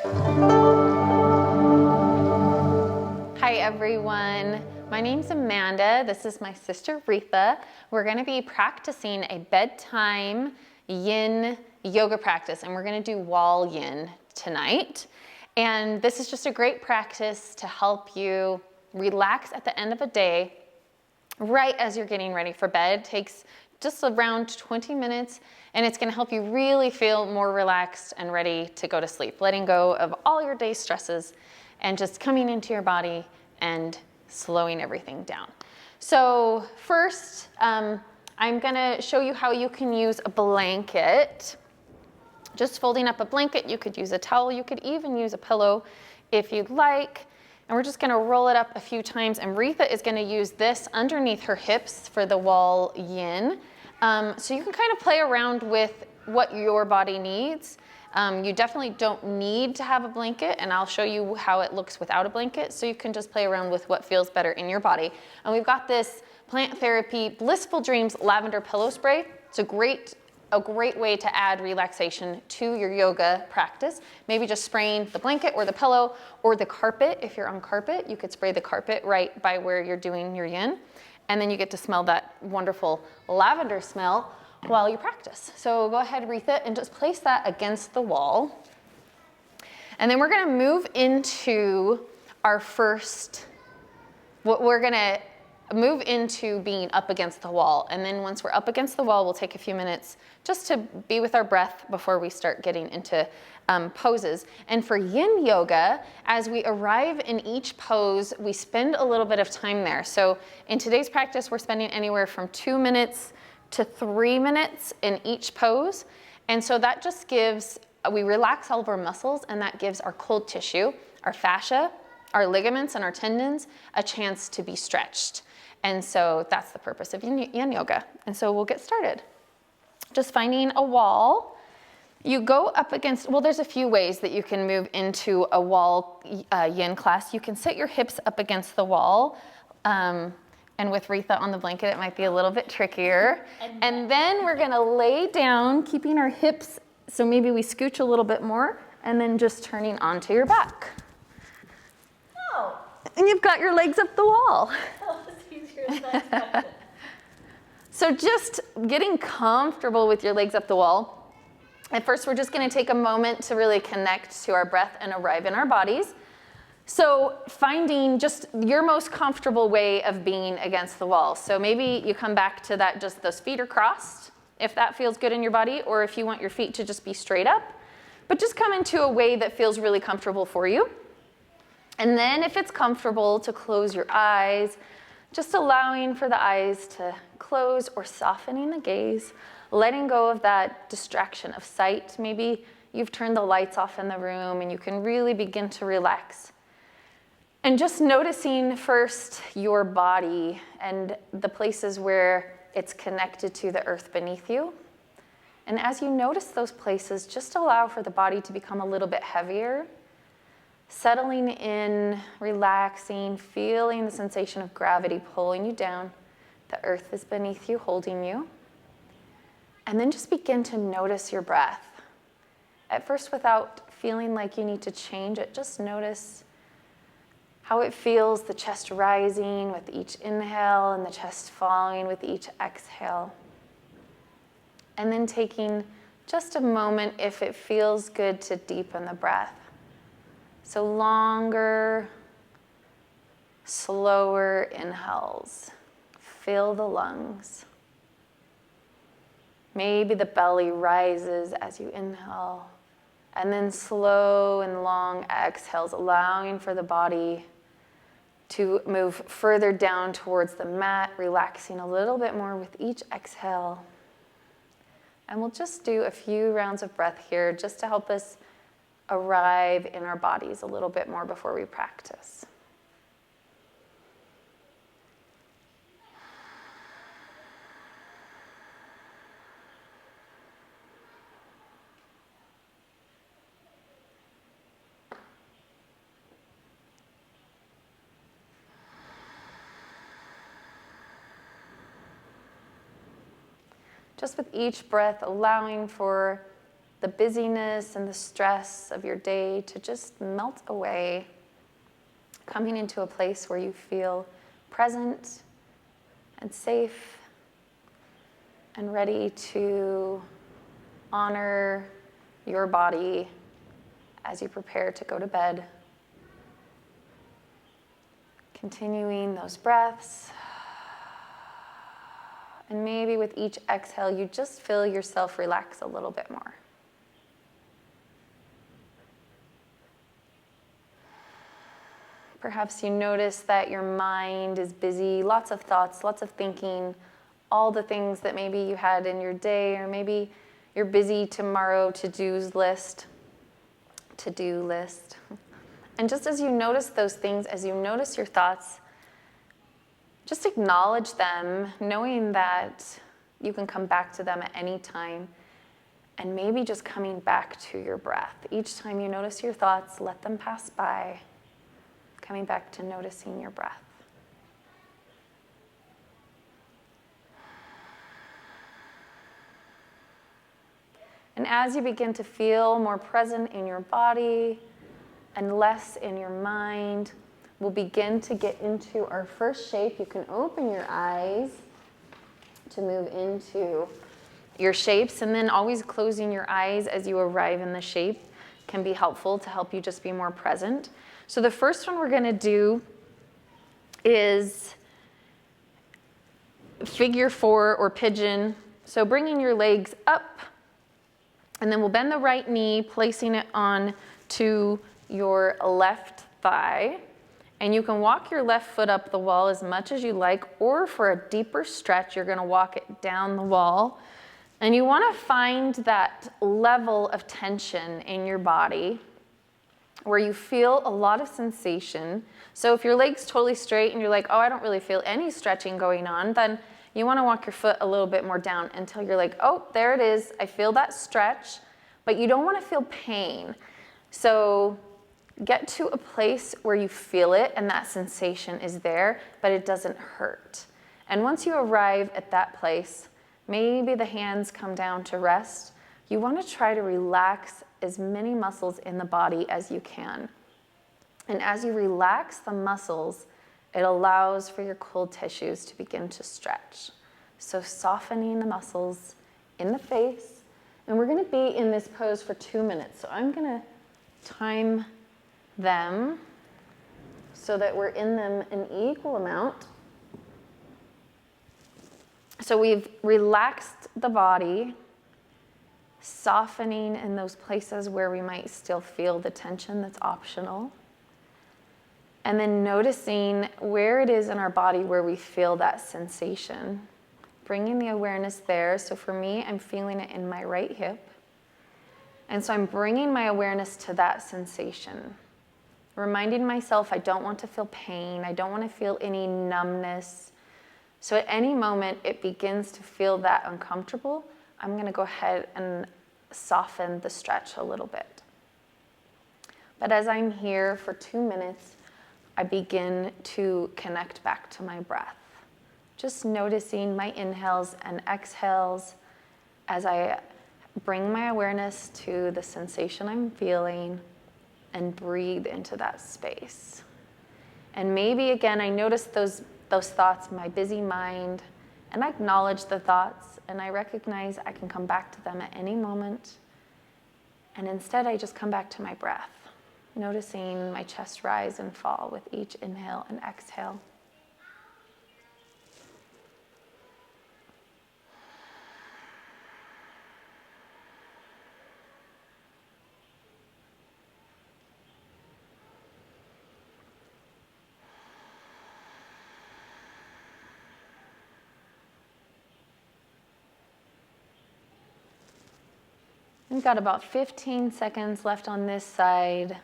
Hi everyone, my name's Amanda. This is my sister Retha. We're going to be practicing a bedtime yin yoga practice, and we're going to do wall yin tonight. And this is just a great practice to help you relax at the end of a day, right as you're getting ready for bed. It takes just around 20 minutes, and it's going to help you really feel more relaxed and ready to go to sleep, letting go of all your day's stresses and just coming into your body and slowing everything down. So first, I'm going to show you how you can use a blanket. Just folding up a blanket, you could use a towel, you could even use a pillow if you'd like. And we're just going to roll it up a few times, and Retha is going to use this underneath her hips for the wall yin. So you can kind of play around with what your body needs. You definitely don't need to have a blanket, and I'll show you how it looks without a blanket, so you can just play around with what feels better in your body. And we've got this Plant Therapy Blissful Dreams Lavender Pillow Spray. It's a great way to add relaxation to your yoga practice. Maybe just spraying the blanket or the pillow or the carpet. If you're on carpet, you could spray the carpet right by where you're doing your yin, and then you get to smell that wonderful lavender smell while you practice. So go ahead, Retha, and just place that against the wall. And then we're gonna move into our first, we're gonna move into being up against the wall. And then once we're up against the wall, we'll take a few minutes just to be with our breath before we start getting into poses. And for yin yoga, as we arrive in each pose, we spend a little bit of time there. So in today's practice, we're spending anywhere from 2 minutes to 3 minutes in each pose. And so that just gives, we relax all of our muscles, and that gives our cold tissue, our fascia, our ligaments, and our tendons a chance to be stretched. And so that's the purpose of yin yoga. And so we'll get started. Just finding a wall. You go up against, well, there's a few ways that you can move into a wall yin class. You can sit your hips up against the wall. And with Retha on the blanket, it might be a little bit trickier. And then we're gonna lay down, keeping our hips, so maybe we scooch a little bit more, and then just turning onto your back. Oh. And you've got your legs up the wall. That was easier than I expected. So just getting comfortable with your legs up the wall. At first, we're just gonna take a moment to really connect to our breath and arrive in our bodies. So finding just your most comfortable way of being against the wall. So maybe you come back to that, just those feet are crossed, if that feels good in your body, or if you want your feet to just be straight up. But just come into a way that feels really comfortable for you. And then if it's comfortable to close your eyes, just allowing for the eyes to close or softening the gaze, letting go of that distraction of sight. Maybe you've turned the lights off in the room and you can really begin to relax. And just noticing first your body and the places where it's connected to the earth beneath you. And as you notice those places, just allow for the body to become a little bit heavier. Settling in, relaxing, feeling the sensation of gravity pulling you down. The earth is beneath you, holding you. And then just begin to notice your breath. At first, without feeling like you need to change it, just notice how it feels, the chest rising with each inhale and the chest falling with each exhale. And then taking just a moment, if it feels good, to deepen the breath. So longer, slower inhales. Fill the lungs. Maybe the belly rises as you inhale. And then slow and long exhales, allowing for the body to move further down towards the mat, relaxing a little bit more with each exhale. And we'll just do a few rounds of breath here just to help us arrive in our bodies a little bit more before we practice. Just with each breath, allowing for the busyness and the stress of your day to just melt away, coming into a place where you feel present and safe and ready to honor your body as you prepare to go to bed. Continuing those breaths. And maybe with each exhale, you just feel yourself relax a little bit more. Perhaps you notice that your mind is busy, lots of thoughts, lots of thinking, all the things that maybe you had in your day, or maybe you're busy tomorrow to-do list. And just as you notice those things, as you notice your thoughts, just acknowledge them, knowing that you can come back to them at any time, and maybe just coming back to your breath. Each time you notice your thoughts, let them pass by, coming back to noticing your breath. And as you begin to feel more present in your body and less in your mind, we'll begin to get into our first shape. You can open your eyes to move into your shapes, and then always closing your eyes as you arrive in the shape can be helpful to help you just be more present. So the first one we're going to do is figure four or pigeon. So bringing your legs up, and then we'll bend the right knee, placing it on to your left thigh. And you can walk your left foot up the wall as much as you like, or for a deeper stretch, you're going to walk it down the wall. And you want to find that level of tension in your body where you feel a lot of sensation. So if your leg's totally straight and you're like, oh, I don't really feel any stretching going on, then you want to walk your foot a little bit more down until you're like, oh, there it is. I feel that stretch, but you don't want to feel pain. So get to a place where you feel it and that sensation is there, but it doesn't hurt. And once you arrive at that place, maybe the hands come down to rest. You want to try to relax as many muscles in the body as you can. And as you relax the muscles, it allows for your cold tissues to begin to stretch. So softening the muscles in the face. And we're going to be in this pose for 2 minutes. So I'm going to time them so that we're in them an equal amount. So we've relaxed the body, softening in those places where we might still feel the tension. That's optional. And then noticing where it is in our body where we feel that sensation. Bringing the awareness there. So for me, I'm feeling it in my right hip. And so I'm bringing my awareness to that sensation. Reminding myself I don't want to feel pain. I don't want to feel any numbness. So at any moment it begins to feel that uncomfortable, I'm going to go ahead and soften the stretch a little bit. But as I'm here for 2 minutes, I begin to connect back to my breath. Just noticing my inhales and exhales as I bring my awareness to the sensation I'm feeling and breathe into that space. And maybe again, I notice those thoughts, my busy mind, and I acknowledge the thoughts, and I recognize I can come back to them at any moment. And instead, I just come back to my breath, noticing my chest rise and fall with each inhale and exhale. We've got about 15 seconds left on this side.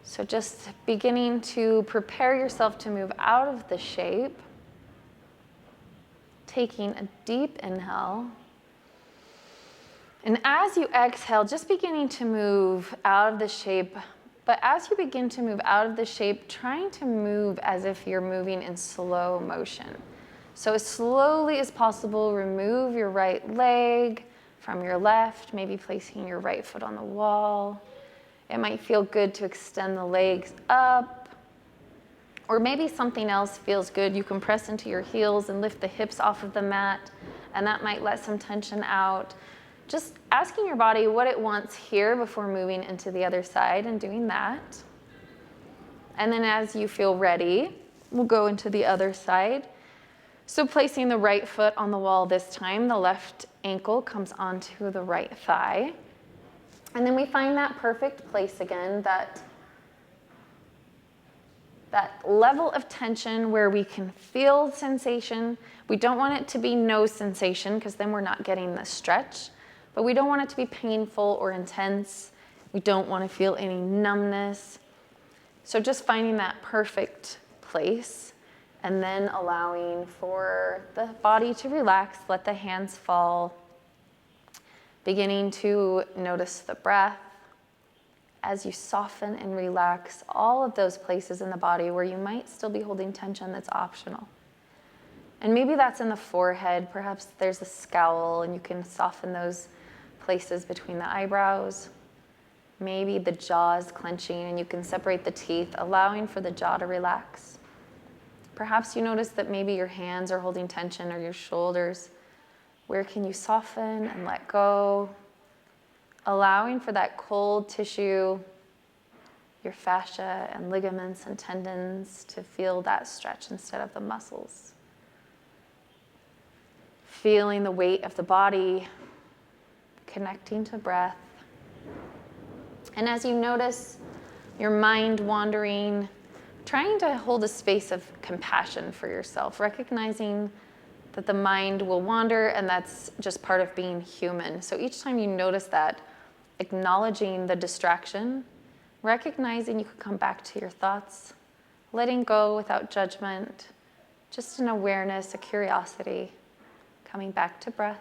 So just beginning to prepare yourself to move out of the shape. Taking a deep inhale. And as you exhale, just beginning to move out of the shape. But as you begin to move out of the shape, trying to move as if you're moving in slow motion. So as slowly as possible, remove your right leg from your left, maybe placing your right foot on the wall. It might feel good to extend the legs up, or maybe something else feels good. You can press into your heels and lift the hips off of the mat, and that might let some tension out. Just asking your body what it wants here before moving into the other side and doing that. And then as you feel ready, we'll go into the other side. So placing the right foot on the wall this time, the left ankle comes onto the right thigh. And then we find that perfect place again, that level of tension where we can feel sensation. We don't want it to be no sensation because then we're not getting the stretch, but we don't want it to be painful or intense. We don't want to feel any numbness. So just finding that perfect place and then allowing for the body to relax, let the hands fall, beginning to notice the breath. As you soften and relax all of those places in the body where you might still be holding tension that's optional. And maybe that's in the forehead. Perhaps there's a scowl and you can soften those places between the eyebrows. Maybe the jaw is clenching and you can separate the teeth, allowing for the jaw to relax. Perhaps you notice that maybe your hands are holding tension or your shoulders. Where can you soften and let go? Allowing for that cold tissue, your fascia and ligaments and tendons to feel that stretch instead of the muscles. Feeling the weight of the body, connecting to breath. And as you notice your mind wandering, trying to hold a space of compassion for yourself, recognizing that the mind will wander and that's just part of being human. So each time you notice that, acknowledging the distraction, recognizing you could come back to your thoughts, letting go without judgment, just an awareness, a curiosity, coming back to breath,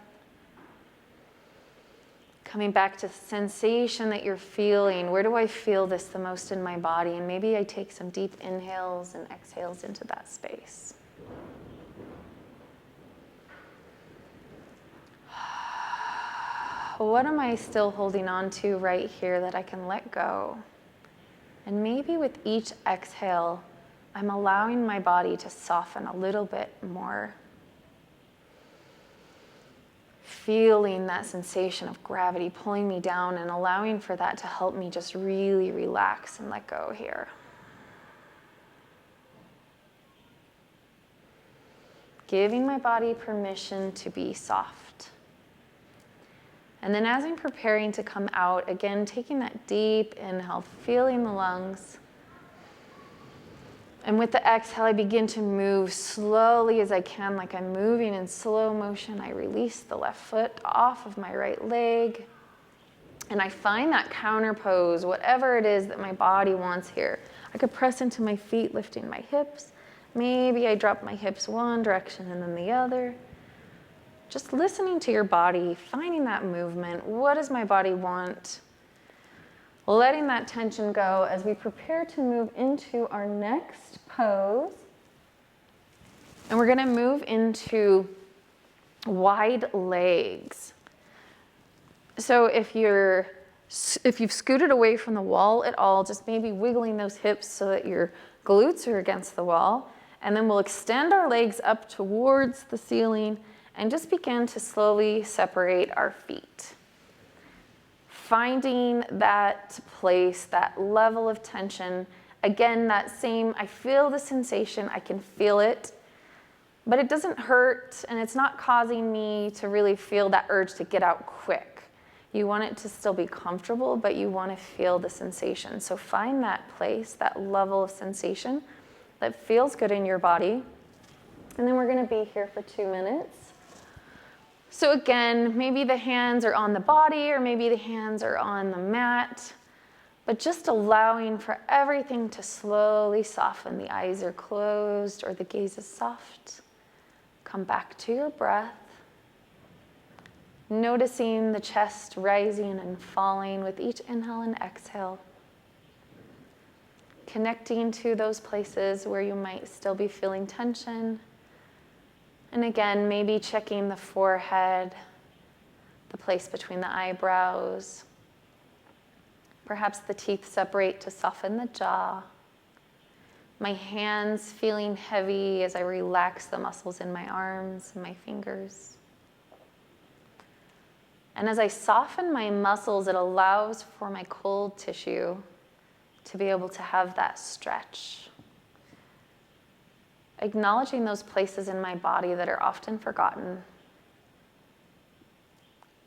coming back to sensation that you're feeling. Where do I feel this the most in my body? And maybe I take some deep inhales and exhales into that space. What am I still holding on to right here that I can let go? And maybe with each exhale, I'm allowing my body to soften a little bit more. Feeling that sensation of gravity pulling me down and allowing for that to help me just really relax and let go here. Giving my body permission to be soft. And then as I'm preparing to come out, again, taking that deep inhale, feeling the lungs. And with the exhale, I begin to move slowly as I can, like I'm moving in slow motion. I release the left foot off of my right leg. And I find that counter pose, whatever it is that my body wants here. I could press into my feet, lifting my hips. Maybe I drop my hips one direction and then the other. Just listening to your body, finding that movement. What does my body want? Letting that tension go as we prepare to move into our next pose. And we're going to move into wide legs. So if you've scooted away from the wall at all, just maybe wiggling those hips so that your glutes are against the wall. And then we'll extend our legs up towards the ceiling and just begin to slowly separate our feet. Finding that place, that level of tension. Again, that same, I feel the sensation, I can feel it, but it doesn't hurt and it's not causing me to really feel that urge to get out quick. You want it to still be comfortable, but you want to feel the sensation. So find that place, that level of sensation that feels good in your body. And then we're going to be here for 2 minutes. So again, maybe the hands are on the body or maybe the hands are on the mat, but just allowing for everything to slowly soften. The eyes are closed or the gaze is soft. Come back to your breath. Noticing the chest rising and falling with each inhale and exhale. Connecting to those places where you might still be feeling tension. And again, maybe checking the forehead, the place between the eyebrows. Perhaps the teeth separate to soften the jaw. My hands feeling heavy as I relax the muscles in my arms and my fingers. And as I soften my muscles, it allows for my cold tissue to be able to have that stretch. Acknowledging those places in my body that are often forgotten.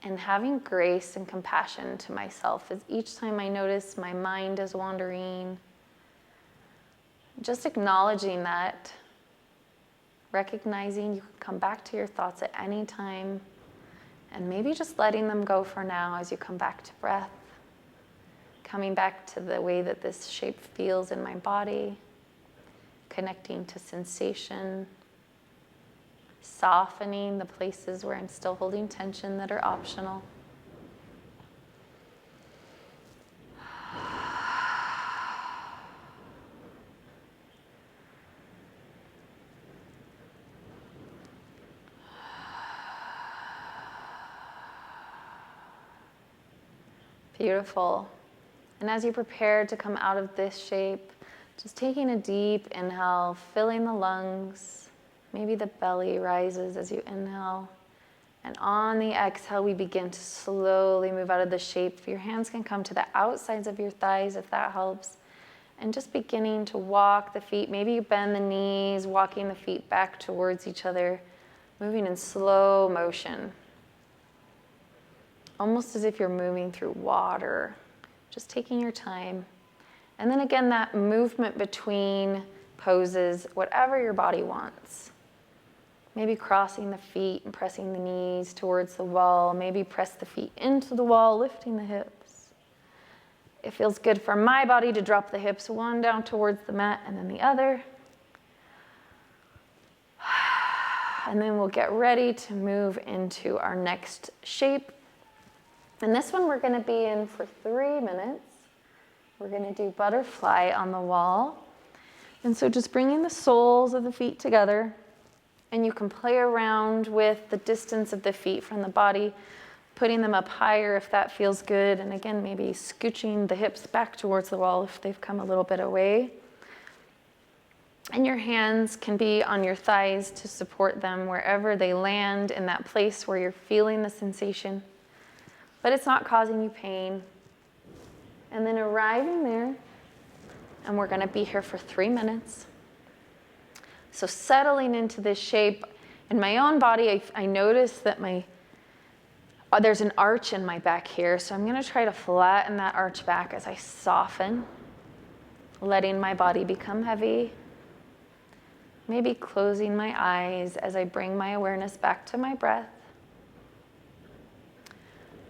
And having grace and compassion to myself as each time I notice my mind is wandering. Just acknowledging that, recognizing you can come back to your thoughts at any time, and maybe just letting them go for now as you come back to breath, coming back to the way that this shape feels in my body, connecting to sensation, softening the places where I'm still holding tension that are optional. Beautiful. And as you prepare to come out of this shape, just taking a deep inhale, filling the lungs. Maybe the belly rises as you inhale. And on the exhale, we begin to slowly move out of the shape. Your hands can come to the outsides of your thighs if that helps. And just beginning to walk the feet. Maybe you bend the knees, walking the feet back towards each other, moving in slow motion. Almost as if you're moving through water, just taking your time. And then again, that movement between poses, whatever your body wants. Maybe crossing the feet and pressing the knees towards the wall. Maybe press the feet into the wall, lifting the hips. It feels good for my body to drop the hips one down towards the mat and then the other. And then we'll get ready to move into our next shape. And this one we're going to be in for 3 minutes. We're going to do butterfly on the wall. And so just bringing the soles of the feet together. And you can play around with the distance of the feet from the body, putting them up higher if that feels good. And again, maybe scooching the hips back towards the wall if they've come a little bit away. And your hands can be on your thighs to support them wherever they land in that place where you're feeling the sensation. But it's not causing you pain. And then arriving there, and we're going to be here for 3 minutes. So settling into this shape. In my own body, I notice that there's an arch in my back here. So I'm going to try to flatten that arch back as I soften, letting my body become heavy. Maybe closing my eyes as I bring my awareness back to my breath.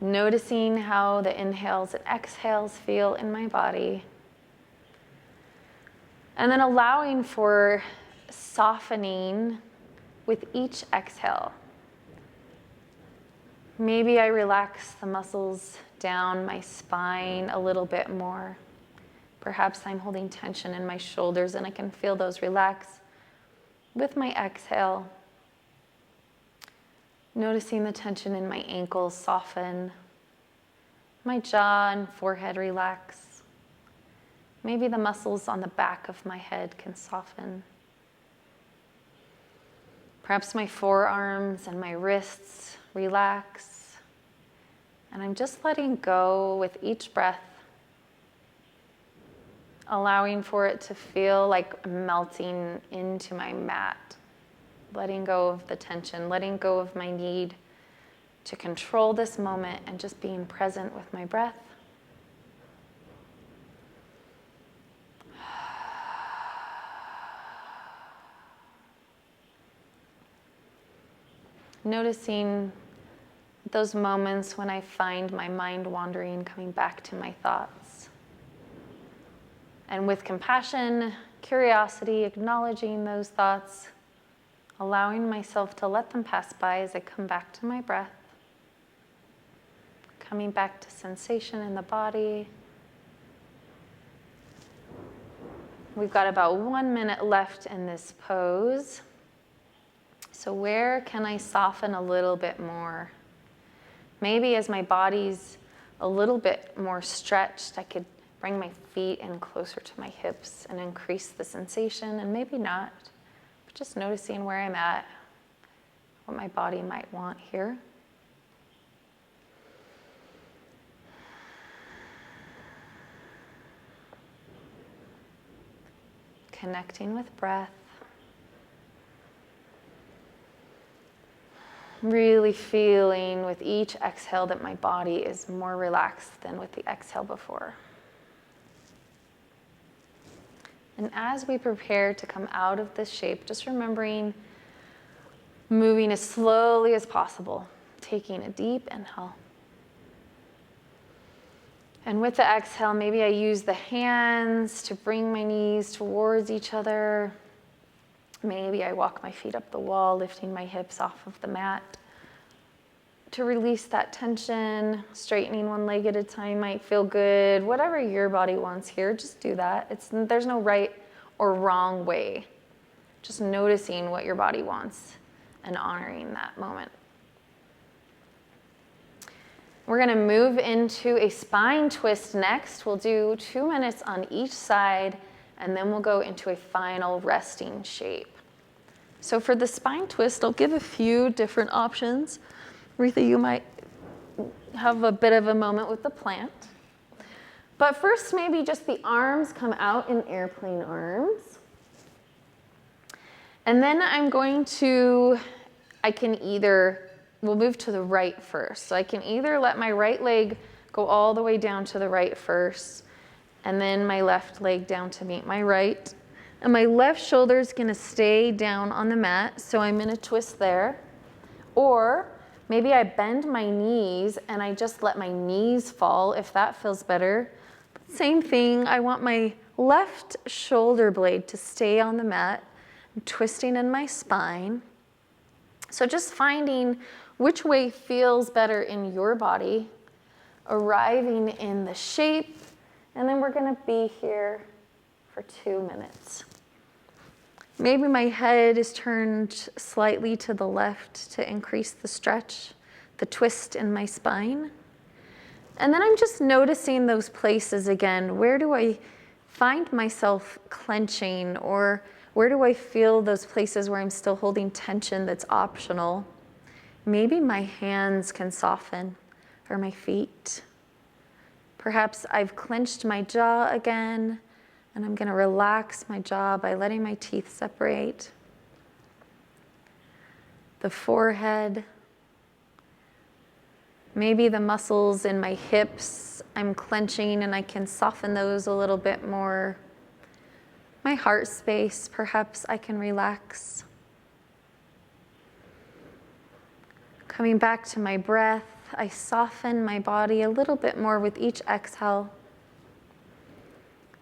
Noticing how the inhales and exhales feel in my body. And then allowing for softening with each exhale. Maybe I relax the muscles down my spine a little bit more. Perhaps I'm holding tension in my shoulders and I can feel those relax with my exhale. Noticing the tension in my ankles soften. My jaw and forehead relax. Maybe the muscles on the back of my head can soften. Perhaps my forearms and my wrists relax. And I'm just letting go with each breath, allowing for it to feel like melting into my mat. Letting go of the tension, letting go of my need to control this moment and just being present with my breath. Noticing those moments when I find my mind wandering, coming back to my thoughts. And with compassion, curiosity, acknowledging those thoughts, allowing myself to let them pass by as I come back to my breath. Coming back to sensation in the body. We've got about 1 minute left in this pose. So where can I soften a little bit more? Maybe as my body's a little bit more stretched, I could bring my feet in closer to my hips and increase the sensation, and maybe not, but just noticing where I'm at, what my body might want here. Connecting with breath. Really feeling with each exhale that my body is more relaxed than with the exhale before. And as we prepare to come out of this shape, just remembering moving as slowly as possible, taking a deep inhale. And with the exhale, maybe I use the hands to bring my knees towards each other. Maybe I walk my feet up the wall, lifting my hips off of the mat. To release that tension, straightening one leg at a time might feel good. Whatever your body wants here, just do that. There's no right or wrong way. Just noticing what your body wants and honoring that moment. We're going to move into a spine twist next. We'll do 2 minutes on each side, and then we'll go into a final resting shape. So for the spine twist, I'll give a few different options. Retha, you might have a bit of a moment with the plant. But first, maybe just the arms come out in airplane arms. And then we'll move to the right first. So I can either let my right leg go all the way down to the right first, and then my left leg down to meet my right. And my left shoulder is gonna stay down on the mat, so I'm in a twist there. Or maybe I bend my knees and I just let my knees fall if that feels better. Same thing, I want my left shoulder blade to stay on the mat. I'm twisting in my spine. So just finding which way feels better in your body, arriving in the shape, and then we're gonna be here for 2 minutes. Maybe my head is turned slightly to the left to increase the stretch, the twist in my spine. And then I'm just noticing those places again. Where do I find myself clenching, or where do I feel those places where I'm still holding tension that's optional? Maybe my hands can soften, or my feet. Perhaps I've clenched my jaw again, and I'm going to relax my jaw by letting my teeth separate. The forehead. Maybe the muscles in my hips, I'm clenching and I can soften those a little bit more. My heart space, perhaps I can relax. Coming back to my breath, I soften my body a little bit more with each exhale.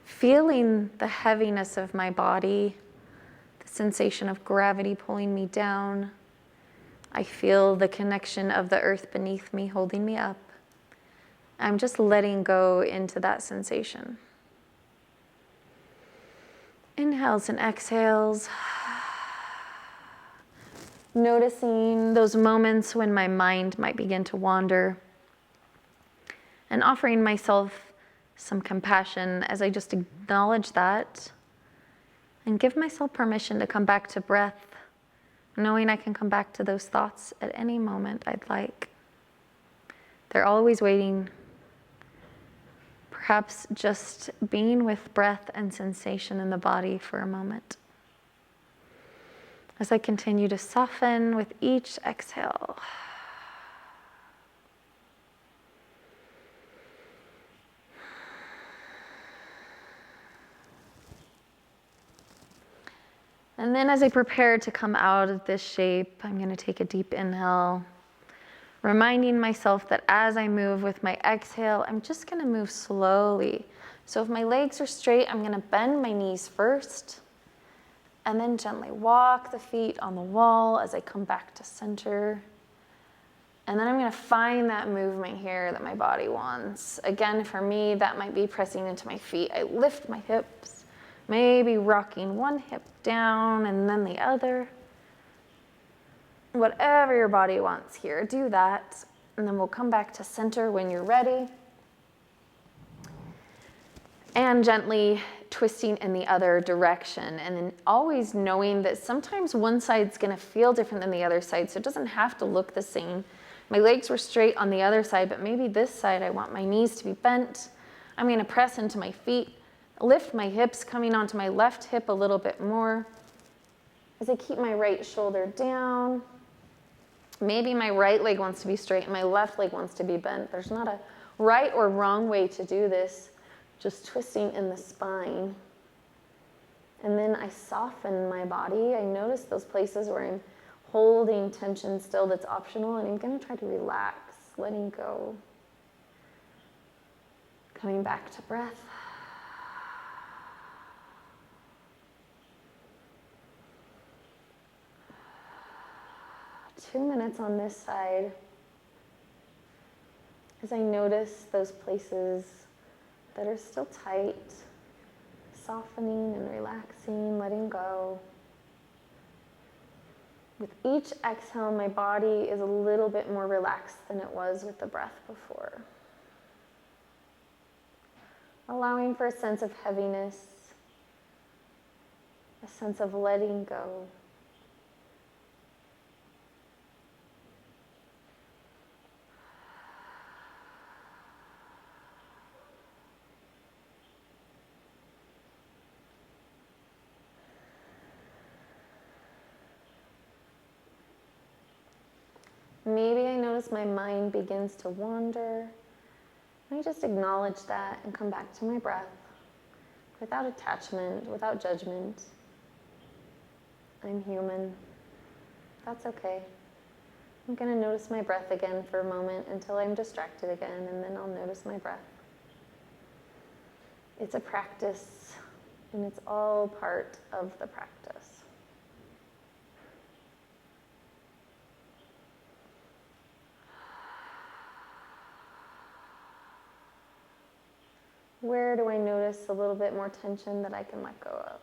Feeling the heaviness of my body, the sensation of gravity pulling me down. I feel the connection of the earth beneath me holding me up. I'm just letting go into that sensation. Inhales and exhales. Noticing those moments when my mind might begin to wander, and offering myself some compassion as I just acknowledge that and give myself permission to come back to breath, knowing I can come back to those thoughts at any moment I'd like. They're always waiting. Perhaps just being with breath and sensation in the body for a moment. As I continue to soften with each exhale. And then as I prepare to come out of this shape, I'm going to take a deep inhale, reminding myself that as I move with my exhale, I'm just going to move slowly. So if my legs are straight, I'm going to bend my knees first, and then gently walk the feet on the wall as I come back to center. And then I'm going to find that movement here that my body wants. Again, for me, that might be pressing into my feet. I lift my hips, maybe rocking one hip down and then the other. Whatever your body wants here, do that. And then we'll come back to center when you're ready. And gently twisting in the other direction. And then always knowing that sometimes one side's gonna feel different than the other side, so it doesn't have to look the same. My legs were straight on the other side, but maybe this side I want my knees to be bent. I'm gonna press into my feet, lift my hips, coming onto my left hip a little bit more. As I keep my right shoulder down, maybe my right leg wants to be straight and my left leg wants to be bent. There's not a right or wrong way to do this, just twisting in the spine. And then I soften my body. I notice those places where I'm holding tension still that's optional, and I'm gonna try to relax, letting go. Coming back to breath. 2 minutes on this side as I notice those places that are still tight, softening and relaxing, letting go. With each exhale, my body is a little bit more relaxed than it was with the breath before. Allowing for a sense of heaviness, a sense of letting go. Maybe I notice my mind begins to wander. I just acknowledge that and come back to my breath without attachment, without judgment. I'm human. That's okay. I'm going to notice my breath again for a moment until I'm distracted again, and then I'll notice my breath. It's a practice, and it's all part of the practice. Where do I notice a little bit more tension that I can let go of?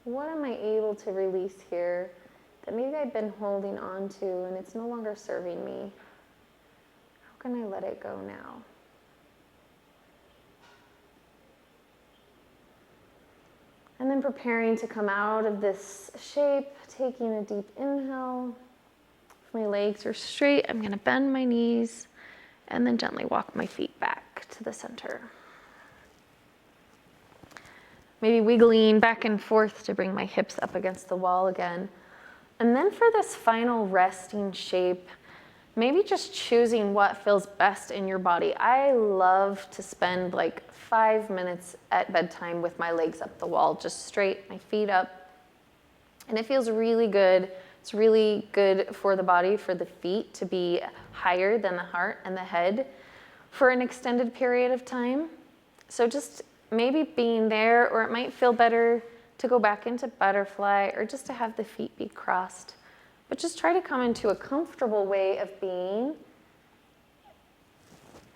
What am I able to release here that maybe I've been holding on to and it's no longer serving me? How can I let it go now? And then preparing to come out of this shape, taking a deep inhale. My legs are straight, I'm going to bend my knees and then gently walk my feet back to the center. Maybe wiggling back and forth to bring my hips up against the wall again. And then for this final resting shape, maybe just choosing what feels best in your body. I love to spend like 5 minutes at bedtime with my legs up the wall, just straight, my feet up. And it feels really good. It's really good for the body, for the feet to be higher than the heart and the head for an extended period of time. So just maybe being there, or it might feel better to go back into butterfly or just to have the feet be crossed. But just try to come into a comfortable way of being.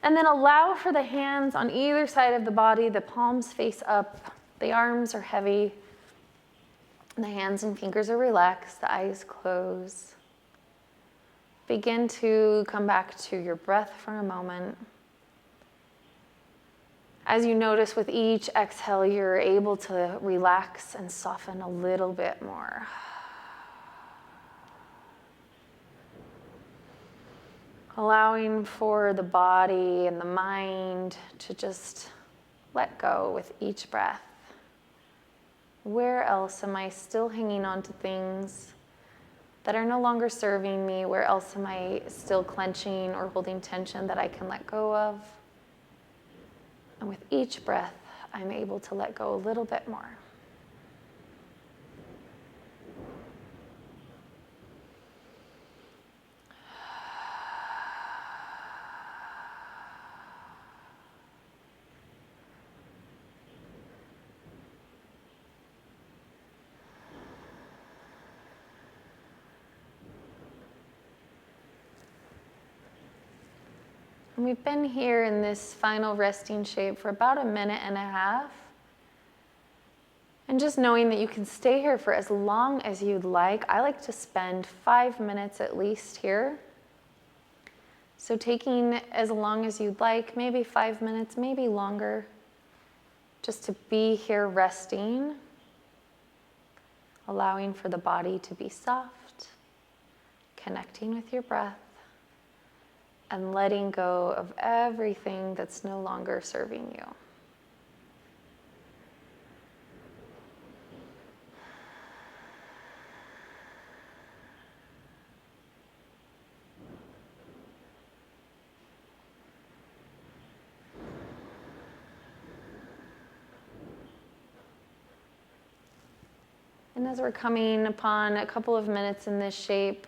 And then allow for the hands on either side of the body, the palms face up, the arms are heavy. The hands and fingers are relaxed, the eyes close. Begin to come back to your breath for a moment. As you notice with each exhale, you're able to relax and soften a little bit more. Allowing for the body and the mind to just let go with each breath. Where else am I still hanging on to things that are no longer serving me? Where else am I still clenching or holding tension that I can let go of? And with each breath, I'm able to let go a little bit more. And we've been here in this final resting shape for about 1.5 minutes. And just knowing that you can stay here for as long as you'd like. I like to spend 5 minutes at least here. So taking as long as you'd like, maybe 5 minutes, maybe longer, just to be here resting, allowing for the body to be soft, connecting with your breath, and letting go of everything that's no longer serving you. And as we're coming upon a couple of minutes in this shape,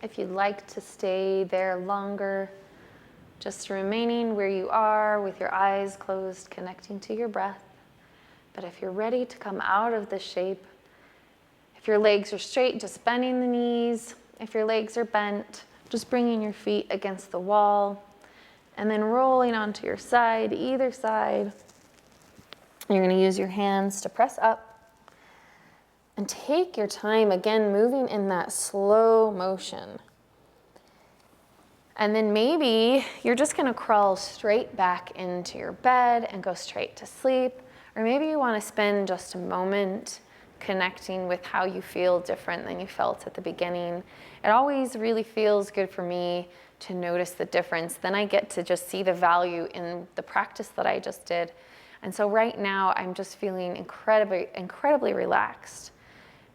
if you'd like to stay there longer, just remaining where you are with your eyes closed, connecting to your breath. But if you're ready to come out of this shape, if your legs are straight, just bending the knees. If your legs are bent, just bringing your feet against the wall and then rolling onto your side, either side. You're going to use your hands to press up. And take your time, again, moving in that slow motion. And then maybe you're just going to crawl straight back into your bed and go straight to sleep. Or maybe you want to spend just a moment connecting with how you feel different than you felt at the beginning. It always really feels good for me to notice the difference. Then I get to just see the value in the practice that I just did. And so right now I'm just feeling incredibly relaxed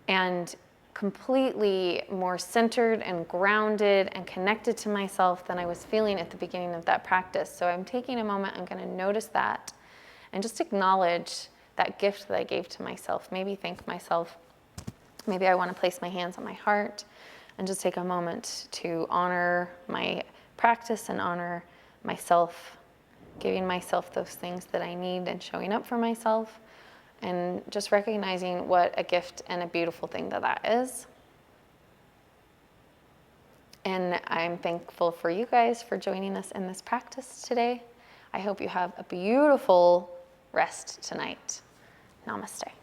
and completely more centered and grounded and connected to myself than I was feeling at the beginning of that practice. So I'm taking a moment, I'm going to notice that and just acknowledge that gift that I gave to myself. Maybe thank myself. Maybe I want to place my hands on my heart and just take a moment to honor my practice and honor myself, giving myself those things that I need and showing up for myself. And just recognizing what a gift and a beautiful thing that is. And I'm thankful for you guys for joining us in this practice today. I hope you have a beautiful rest tonight. Namaste.